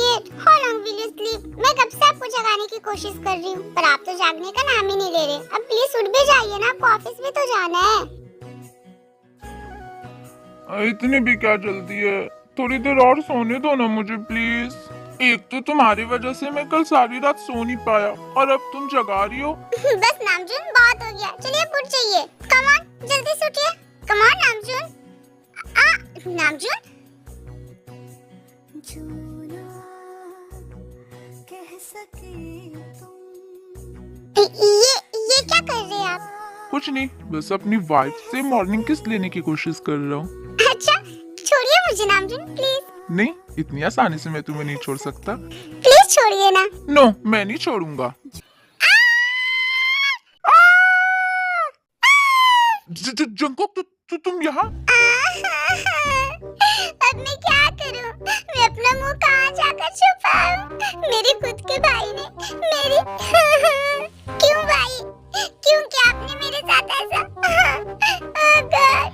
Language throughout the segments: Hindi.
Idiot, how long will you sleep? मैं कब से आपको जगाने की कोशिश कर रही हूँ, पर आप तो जागने का नाम ही नहीं ले रहे। अब प्लीज उठ भी जाइए ना, आपको ऑफिस भी तो जाना है। इतनी भी क्या जल्दी है, थोड़ी देर और सोने दो ना मुझे प्लीज। एक तो तुम्हारी वजह से मैं कल सारी रात सो नहीं पाया और अब तुम जगा रही हो। बस नामजून, बहुत हो गया, चलिए अब उठ जाइए। कम ऑन, जल्दी से उठिए। Come on Namjoon. नामजून, ये क्या कर रहे हैं आप? कुछ नहीं, बस अपनी वाइफ से मॉर्निंग किस लेने की कोशिश कर रहा हूँ। अच्छा, छोड़िए मुझे नामजून प्लीज। नहीं, इतनी आसानी से मैं तुम्हें नहीं छोड़ सकता। प्लीज छोड़िए ना। नो, मैं नहीं छोड़ूंगा। जंकुक, तुम यहाँ? अब मैं क्या करूं? मैं अपना मुंह कहाँ जाकर छुपाऊं? मेरे खुद के भाई ने मेरी क्यों भाई? क्यों क्या आपने मेरे साथ ऐसा? Oh God!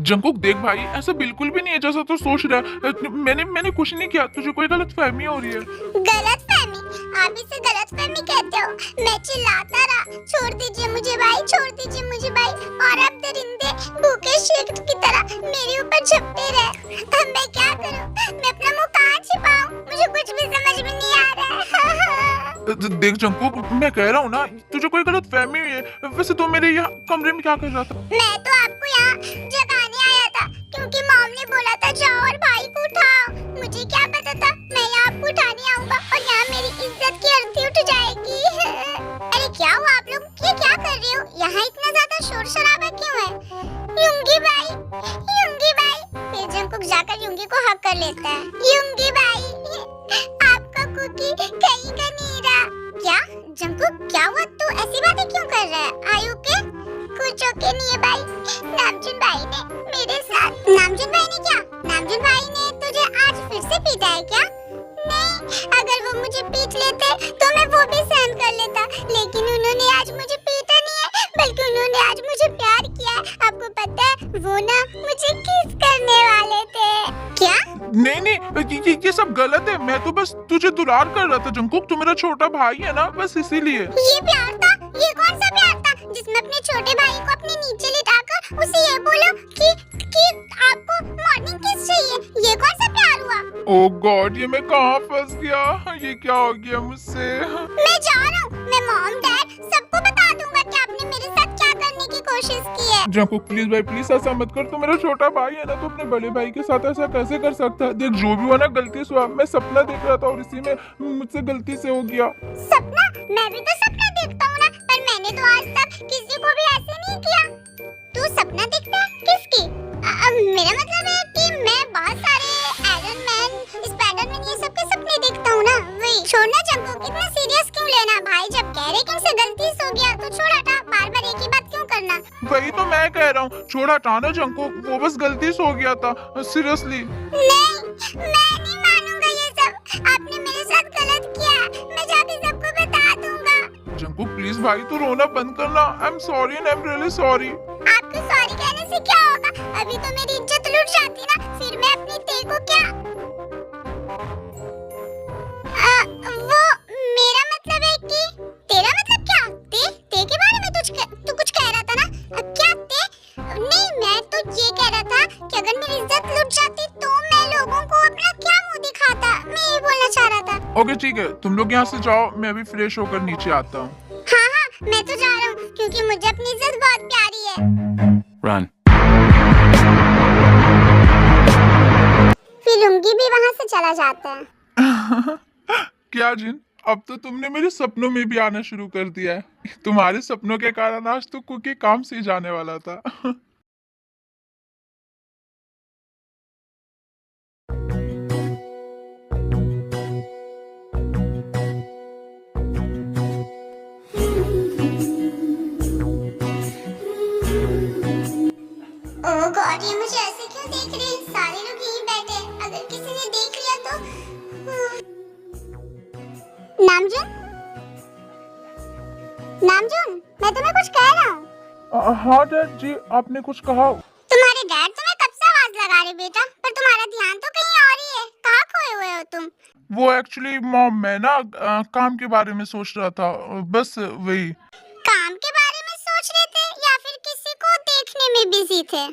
जंकुक देख भाई, ऐसा बिल्कुल भी नहीं है जैसा तू सोच रहा है। मैंने कुछ नहीं किया, तुझे कोई गलतफहमी हो रही है। गलतफहमी? आप इसे गलतफहमी कहते हो? मैं चिल्लाता रहा, छोड़ दीजिए मुझे भाई, छोड़ दीजिए मुझे भाई, और अब दरिंदे भूखे शेर की तरह मेरे ऊपर झपटे रहे। अब मैं क्या करूं? मैं अपना मुंह कहाँ छिपाऊं? मुझे कुछ भी समझ में नहीं आ रहा है। देख जंकुक, मैं कह रहा हूँ ना, तुझे कोई गलतफहमी हुई है। वैसे तो मेरे यहाँ कमरे में क्या कर रहा था? मैं तो आपको यहाँ जगाने आया था, क्योंकि मॉम ने बोला था जाओ और भाई को उठाओ। मुझे क्या पता था मैं यहाँ आपको उठाने आऊंगा और यहाँ मेरी इज्जत की अर्थी उठ जाएगी। अरे क्या हुआ आप लोग, ये क्या कर रहे हो? यहाँ इतना ज्यादा शोर शराबा क्यों है? युंगी भाई, युंगी भाई। फिर जंकुक जाकर युंगी को हक कर लेता है। युंगी भाई, आपका कुकी कहीं का नहीं रहा। क्या जंकुक, क्या हुआ? तू ऐसी बातें क्यों कर रहा है? आयु के कुछ ओके नहीं है भाई। नामजून भाई ने मेरे साथ। नामजून भाई ने क्या? नामजून भाई ने तुझे आज फिर से पीटा है क्या? नहीं, अगर वो मुझे पीट लेते तो मैं वो भी सहन कर लेता, लेकिन उन्होंने आज मुझे पीटा नहीं है, बल्कि उन्होंने आज मुझे प्यार किया है। आपको पता है, वो ना मुझे किस करने वाले थे। क्या? नहीं, ये सब गलत है। मैं तो बस तुझे दुलार कर रहा था जंकुक, तू मेरा छोटा भाई है ना, बस इसीलिए। ये प्यार था? ये कौन सा प्यार था जिसमें अपने छोटे भाई को अपने नीचे लिटाकर उसे ये बोलो कि आपको मॉर्निंग किस चाहिए? ये कौन सा प्यार हुआ? ओह गॉड, ये मैं कहाँ फंस गया? ये क्या हो गया मुझसे? मैं जा रहा हूँ, मैं मॉम डैड सबको बता दूंगा कि आपने मेरे साथ क्या करने की कोशिश की है। जंकुक प्लीज भाई, प्लीज ऐसा मत कर। तू मेरा छोटा भाई है ना, तो अपने बड़े भाई के साथ ऐसा कैसे कर सकता है? देख, जो भी हुआ ना गलती से हुआ। मैं सपना देख रहा था और इसी में मुझसे गलती से हो गया। सपना? मैं भी तो सपना देखता हूँ ना, पर मैंने तो आज तक किसी को भी ऐसे नहीं किया। तू सपना देखता है? किसकी? मेरा मतलब है कि मैं बहुत सारे आयरन मैन, स्पाइडरमैन, ये सब के सपने देखता हूँ ना, वही। छोड़ना जंकुक, इतना सीरियस क्यों लेना? भाई जब कह रहे कि उनसे गलती से हो गया तो छोड़ हटा, बार बार एक ही बात क्यों करना? वही तो मैं कह रहा हूँ, छोड़ हटाना जंकुक, वो बस गलती से हो गया था, सीरियसली। नहीं, मैं नहीं मानूंगा ये सब। आपने मेरे साथ गलत किया, मैं जाके सबको बता दूंगा। जंकुक प्लीज भाई, तू रोना बंद करना। I am sorry and I am really sorry. आपको सॉरी कहने से क्या होगा? अभी तो मेरी इज्जत लुट जाती ना, फिर मैं अपनी ते को क्या? वो मेरा मतलब है कि तेरा मतलब क्या? ते के बारे में तू कुछ कह रहा था ना? क्या ते? नहीं, मैं तो ये कह रहा था कि अगर मेरी इज्जत लुट जाती तो मैं लोगों को अपना क्या मुंह दिखाता। मैं ये बोलना चाह रहा था। ओके ठीक है, तुम लोग यहाँ से जाओ, मैं अभी फ्रेश होकर नीचे आता हूँ। हाँ, मैं तो जा रहा हूँ, क्योंकि मुझे अपनी इज्जत बहुत प्यारी है। Run. फिर लुंगी भी वहाँ से चला जाता है। क्या जिन, अब तो तुमने मेरे सपनों में भी आना शुरू कर दिया है। तुम्हारे सपनों के कारण आज तो कुकी काम से ही जाने वाला था। ओह गॉड, ये मुझे ऐसे क्यों देख रहे हैं? सारे लोग यहीं बैठे हैं, अगर किसी ने देख लिया तो। नामजून, नामजून, मैं तुम्हें कुछ कह रहा हूँ। हाँ डैड जी, आपने कुछ कहा? तुम्हारे डैड तुम्हें कब से आवाज लगा रहे बेटा, पर तुम्हारा ध्यान तो कहीं और ही है। कहाँ खोए हुए हो तुम? वो एक्चुअली मॉम, मैं ना काम के बारे में सोच रहा था, बस वही। काम के बारे में सोच रहे थे या फिर किसी को देखने में बिजी थे?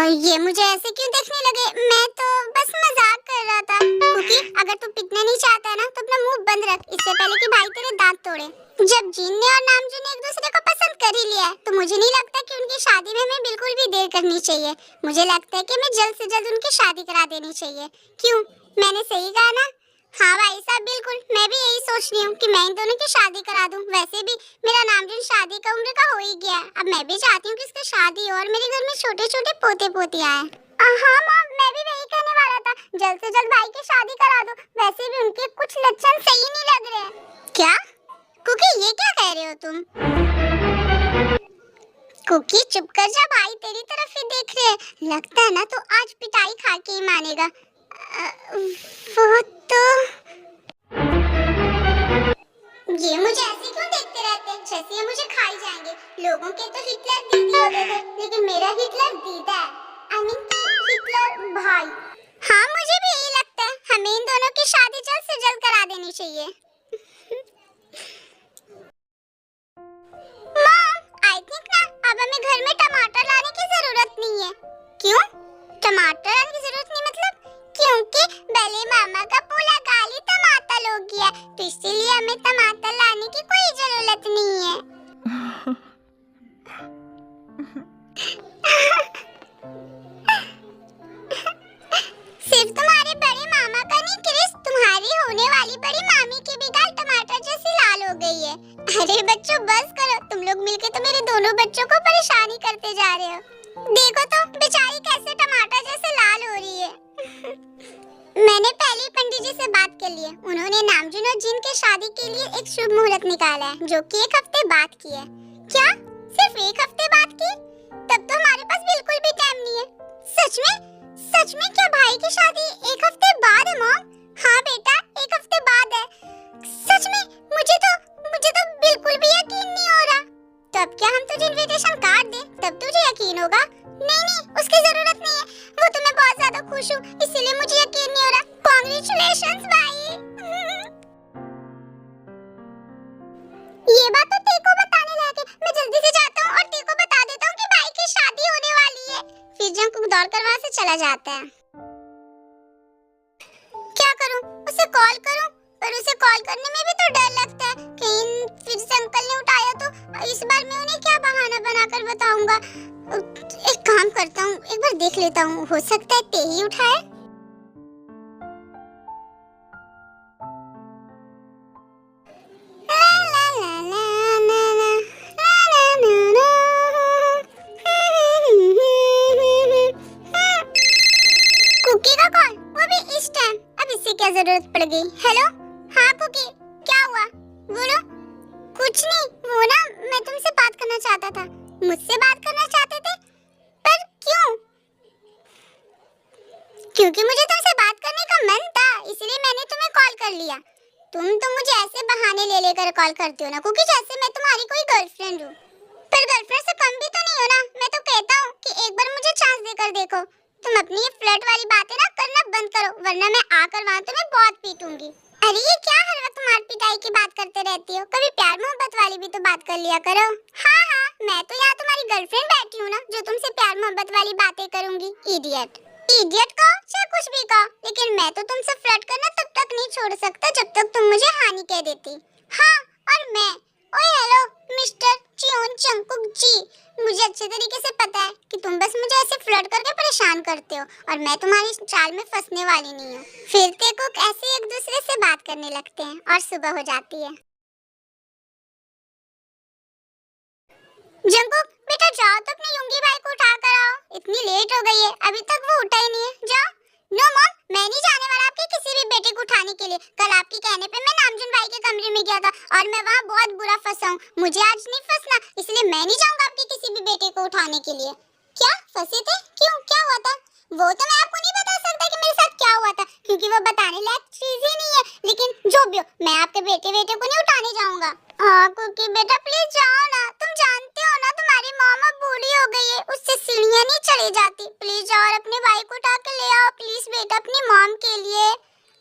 ये मुझे ऐसे क्यों देखने लगे? मैं तो बस मजाक कर रहा था। क्योंकि अगर तू पिटना नहीं चाहता है ना तो अपना मुंह बंद रख, इससे पहले कि भाई तेरे दांत तोड़े। जब जीन ने और नामजू ने एक दूसरे को पसंद कर ही लिया है तो मुझे नहीं लगता कि उनकी शादी में हमें बिल्कुल भी देर करनी चाहिए। मुझे लगता है कि हमें जल्द से जल्द उनकी शादी करा देनी चाहिए। क्यों, मैंने सही कहा ना? हाँ भाई साहब, बिल्कुल मैं भी यही सोच रही हूँ कि मैं इन दोनों की शादी करा दूं। वैसे भी मेरा नामजून शादी का उम्र का हो ही गया है। अब मैं भी चाहती हूँ कि इसकी शादी हो और मेरे घर में छोटे छोटे पोते पोतियां आए। हाँ मॉम, मैं भी वही कहने वाला था, जल्द से जल्द भाई की शादी करा दो। वैसे भी उनके कुछ लक्षण सही नहीं लग रहे हैं। क्या कुकी, ये क्या कह रहे हो तुम? कुकी चुप कर जा, भाई तेरी तरफ ही देख रहे हैं। लगता है ना तो आज पिटाई खा के ही मानेगा। वो तो ये मुझे ऐसे क्यों देखते रहते हैं जैसे ये मुझे खा ही जाएंगे। लोगों के तो हिटलर दीदी होते थे, लेकिन मेरा हिटलर दीदा है। आई मीन हिटलर भाई। हाँ मुझे भी यही लगता है, हमें इन दोनों की शादी जल्द से जल्द करा देनी चाहिए। मॉम, आई थिंक ना अब हमें घर में टमाटर लाने की जरूरत नहीं है। क्यों टमाटर लाने की जरूरत नहीं मतलब? क्योंकि बले मामा का पूरा गाली टमाटर हो गया, तो इसीलिए हमें टमाटर लाने की कोई जरूरत नहीं है। सिर्फ तुम्हारे बड़े मामा का नहीं क्रिस, तुम्हारी होने वाली बड़ी मामी की भी गाल टमाटर जैसी लाल हो गई है। अरे बच्चों बस करो, तुम लोग मिलके तो मेरे दोनों बच्चों को परेशानी करते जा रहे हो। देखो तो बेचारी कैसे टमाटर जैसे लाल हो रही है। मैंने पहले ही पंडित जी से बात कर ली है। उन्होंने नामजून और जीन के शादी के लिए एक शुभ मुहूर्त निकाला है, जो कि 1 हफ्ते बाद की है। क्या सिर्फ 1 हफ्ते बाद की? तब तो हमारे पास बिल्कुल भी टाइम नहीं है। सच में? सच में क्या भाई की शादी 1 हफ्ते बाद है मॉम? हाँ बेटा 1 हफ्ते बाद है। सच में? मुझे तो बिल्कुल भी यकीन नहीं हो रहा। तब क्या हम तुझे इनविटेशन कार्ड दे, तब तुझे यकीन होगा? नहीं, उसकी जरूरत नहीं है। वो तो मैं बहुत ज्यादा खुश हूँ, इसीलिए मुझे यकीन नहीं हो रहा। कांग्रेचुलेशंस भाई। ये बात तो तेको बताने लायक है। मैं जल्दी से जाता हूँ और तेको बता देता हूँ कि भाई की शादी होने वाली है। फिर जंकुक दौड़कर वहाँ से चला जाता है। क्या करूँ, उसे कॉल करूँ? पर उसे कॉल करने में भी तो डर लगता है, कहीं फिर से अंकल ने उठाया तो। इस बार मैं उन्हें क्या बहाना बनाकर बताऊंगा? एक काम करता हूँ, एक बार देख लेता हूँ, हो सकता है ते ही उठाए। कुकी का कॉल, वो भी इस टाइम। अब इससे क्या जरूरत पड़ गई? हेलो, हाँ कुकी, क्या हुआ? बोलो। कुछ नहीं, वो ना मैं तुमसे बात करना चाहता था। मुझसे बात करना चाहते थे? पर क्यों? क्योंकि मुझे तुमसे बात करने का मन था, इसलिए मैंने तुम्हें कॉल कर लिया। तुम तो मुझे ऐसे बहाने ले लेकर कॉल करती हो ना क्योंकि जैसे मैं तुम्हारी कोई गर्लफ्रेंड हूँ। पर गर्लफ्रेंड से कम भी तो नहीं हो ना। मैं तो कहता हूँ कि एक बार मुझे चांस देकर देखो। तुम अपनी ये फ्लर्ट वाली बातें ना करना बंद करो, वरना मैं आकर वहाँ तुम्हें बहुत पीटूंगी। अरे ये क्या हर वक्त मार पिटाई की बात करते रहती हो? कभी प्यार मोहब्बत वाली भी तो बात कर लिया करो। हाँ, मैं तो यहाँ तुम्हारी गर्लफ्रेंड बैठी हूँ ना, जो तुमसे प्यार मोहब्बत वाली बातें करूंगी। इडियट कहो चाहे कुछ भी कहो, लेकिन मैं तो तुमसे फ्लर्ट करना तब तक नहीं छोड़ सकता जब तक तुम मुझे हानि कह देती। हाँ, और मैं, ओए हेलो मिस्टर चियोन जंकुक जी, मुझे अच्छे तरीके से पता है कि तुम बस मुझे ऐसे फ्लर्ट करके परेशान करते हो और मैं तुम्हारी चाल में फंसने वाली नहीं हूँ। फिर तेकुक ऐसे एक दूसरे से बात करने लगते हैं और सुबह हो जाती है। जंकुक बेटा जाओ तो अपने युंगी भाई को उठा कर आओ, इतनी लेट हो गई है, अभी तक वो उठा ही नहीं है। जाओ। नो मॉम, मैं नहीं जाने वाला आपके किसी भी बेटे को उठाने के लिए। कल आपके कहने पे मैं नामजून भाई के कमरे में गया था और मैं वहाँ बहुत बुरा फंसा हूँ। मुझे आज नहीं फंसना, इसलिए मैं नहीं जाऊंगा आपके किसी भी बेटे को उठाने के लिए। क्या फंसे थे? क्यों, क्या हुआ था? वो तो मैं आपको नहीं बता सकता कि मेरे साथ क्या हुआ था, क्योंकि वो बताने लायक चीज ही नहीं है। लेकिन जो भी हो, मैं आपके बेटे को नहीं उठाने जाऊंगा। हाँ कुकी बेटा प्लीज जाओ ना, तुम जानते हो ना तुम्हारी मॉम अब बूढ़ी हो गई है, उससे आती। प्लीज जाओ और अपने भाई को उठा के ले आओ प्लीज बेटा, अपनी मॉम के लिए।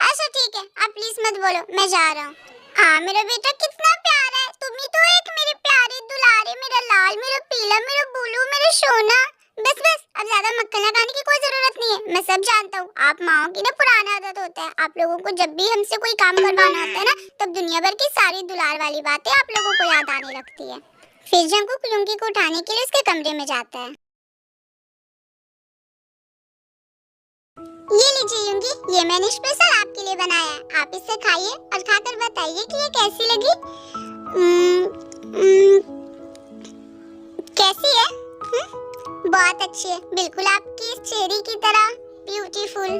अच्छा ठीक है, आप प्लीज मत बोलो, मैं जा रहा हूँ। हाँ मेरा बेटा कितना प्यारा है, तुम ही तो एक मेरे प्यारे दुलारे, मेरा लाल, मेरा पीला, मेरा बुलू, मेरा सोना। बस बस, अब ज्यादा मक्खन लगाने की कोई जरूरत नहीं है। मैं सब जानता हूँ, आप माओ की ना पुराना आदत होता है। आप लोगों को जब भी हमसे कोई काम करवाना होता है ना, तब दुनिया भर की सारी दुलार वाली बातें आप लोगों को याद आने लगती है। फिर जंगकुक युंगी को उठाने के लिए उसके कमरे में जाता है। ये लीजिए युंगी, ये मैंने स्पेशल आपके लिए बनाया है। आप इसे खाइए और खाकर बताइए कि ये कैसी लगी। कैसी है? बहुत अच्छी है, बिल्कुल आपकी चेरी की तरह ब्यूटीफुल।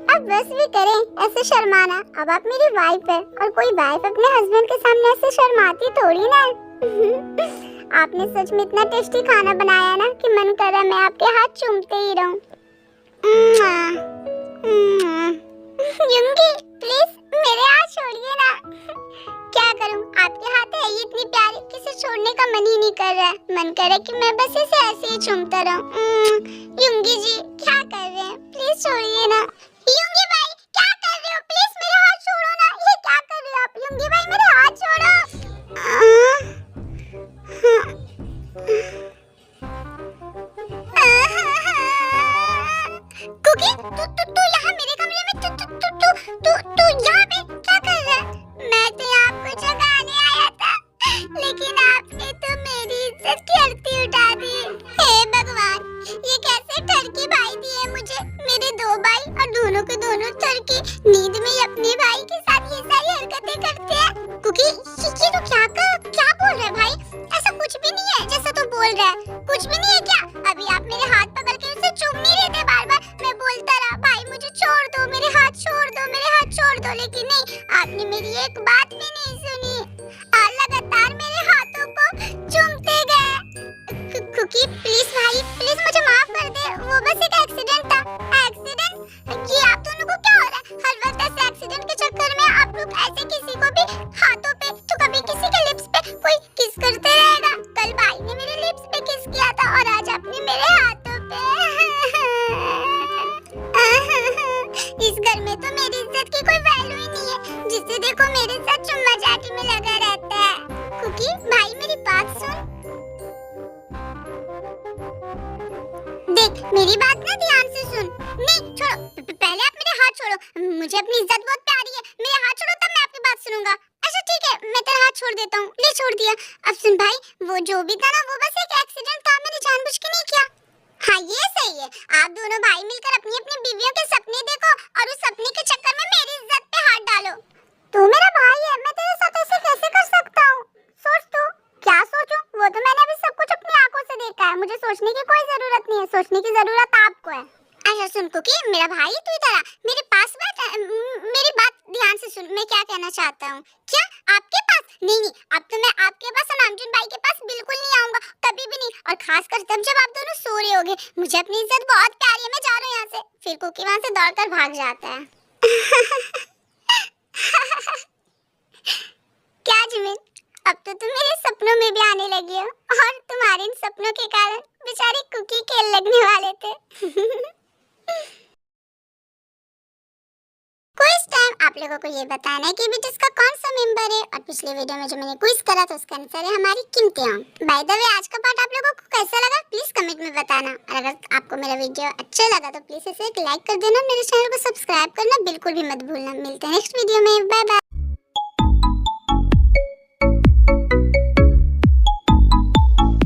अब बस भी करें ऐसे शर्माना, अब आप मेरी वाइफ है और कोई वाइफ अपने हस्बैंड के सामने ऐसे शर्माती थोड़ी ना है। आपने सच में इतना टेस्टी खाना बनाया ना कि मन कर रहा मैं आपके हाथ चूमते ही रहूं। युंगी प्लीज मेरे हाथ छोड़िए ना। क्या करूं, आपके हाथ है ये इतनी प्यारी, किसे छोड़ने का मन ही नहीं कर रहा है। मन कर रहा है कि मैं बस इसे ऐसे ही चूमता रहूं। युंगी जी क्या कर रहे हैं, प्लीज छोड़िए ना। युंगी भाई क्या कर रहे हो, प्लीज मेरा हाथ छोड़ो ना। ये क्या कर रहे हो आप, युंगी भाई मेरा हाथ छोड़ो। कुकी तू यहाँ मेरे कमरे में तू यहाँ पे क्या कर रहा है? मैं तो आपको जगाने आया था, लेकिन आपने तो मेरी इज्जत की आरती उठा दी। हे भगवान, ये कैसे ठरकी भाई दिए मुझे। मेरे दो भाई और दोनों के दोनों ठरकी नींद में ही अपने भाई के साथ ये सारी हरकतें करते हैं। कुकी ये तो क्या बोल रहा है भाई? ऐसा कुछ भी नहीं है जैसा तू बोल रहा है। कुछ भी नहीं है क्या? अभी आप मेरे हाथ पकड़ के उसे चूम नहीं रहे थे बार बार? मैं बोलता रहा भाई मुझे छोड़ दो, मेरे हाथ छोड़ दो, मेरे हाथ छोड़ दो, लेकिन नहीं, आपने मेरी एक बात भी नहीं सुनी और लगातार मेरे हाथों को चूमते गए। कुकी प्लीज भाई प्लीज मुझे माफ कर दे, वो बस एक एक्सीडेंट था। एक्सीडेंट? ये आप दोनों को क्या हो रहा है? हर वक्त ऐसे एक्सीडेंट के चक्कर में आप लोग ऐसे किसी को भी हाथों पे तो कभी किसी के लिप्स पे कोई किस करते रहेगा। कल भाई ने मेरे लिप्स पे किस किया था और आज आपने मेरे हाथों पे। इस घर में तो मेरी इज्जत की कोई वैल्यू ही नहीं है, जिसे देखो मेरे साथ चुम्मा चाटी में लगा रहता है। कुकी भाई मेरी बात सुन, देख मेरी बात ना ध्यान से सुन। नहीं छोड़ो, पहले आप मेरे हाथ छोड़ो, मुझे अपनी इज्जत बहुत प्यारी है। मेरे हाथ छोड़ो तब मैं आपकी बात सुनूंगा। अच्छा ठीक है, मैं तेरा हाथ छोड़ देता हूँ। ले छोड़ दिया। अब सुन भाई, वो जो भी था ना वो बस एक एक्सीडेंट था, मैंने जानबूझ के नहीं किया। हाँ ये सही है, आप दोनों भाई मिलकर अपनी अपनी बीवियों के सपने देखो और उस सपने के चक्कर में मेरी इज्जत पे हाथ डालो। तू मेरा भाई है, मैं तेरे साथ ऐसे कैसे कर सकता हूँ? सोच तू। क्या सोचूं? वो तो मैंने अभी सब कुछ अपनी आंखों से देखा है, मुझे सोचने की कोई जरूरत नहीं है। सोचने की जरूरत आपको है। अच्छा सुन कुकी, मेरा भाई तू इधर आ, मेरे पास बैठ, मेरी बात ध्यान से सुन, मैं क्या कहना चाहता हूँ। क्या आपके पास? नहीं, अब तो मैं आपके पास और नामजुन भाई के पास बिल्कुल नहीं आऊंगा, कभी भी नहीं, और खासकर तब जब आप दोनों सो रहे होगे। मुझे अपनी इज्जत बहुत प्यारी है, मैं जा रहा हूँ यहाँ से। फिर कुकी वहाँ से दौड़कर भाग जाता है। क्या जिमिन, अब तो तुम मेरे सपनों में भी आने लगी हो, और तुम्हारे इन सपनों के कारण बेचारे कुकी खेल लगने वाले थे। क्विज टाइम, आप लोगों को ये बताना है कि बीटीएस का कौन सा मेंबर है, और पिछले वीडियो में जो मैंने क्विज करा था उसका आंसर है हमारी कीमती आम। बाय द वे आज का पार्ट आप लोगों को कैसा लगा प्लीज कमेंट में बताना, और अगर आपको मेरा वीडियो अच्छा लगा तो प्लीज इसे एक लाइक कर देना, मेरे चैनल को सब्सक्राइब करना बिल्कुल भी मत भूलना। मिलते हैं नेक्स्ट वीडियो में, बाय बाय।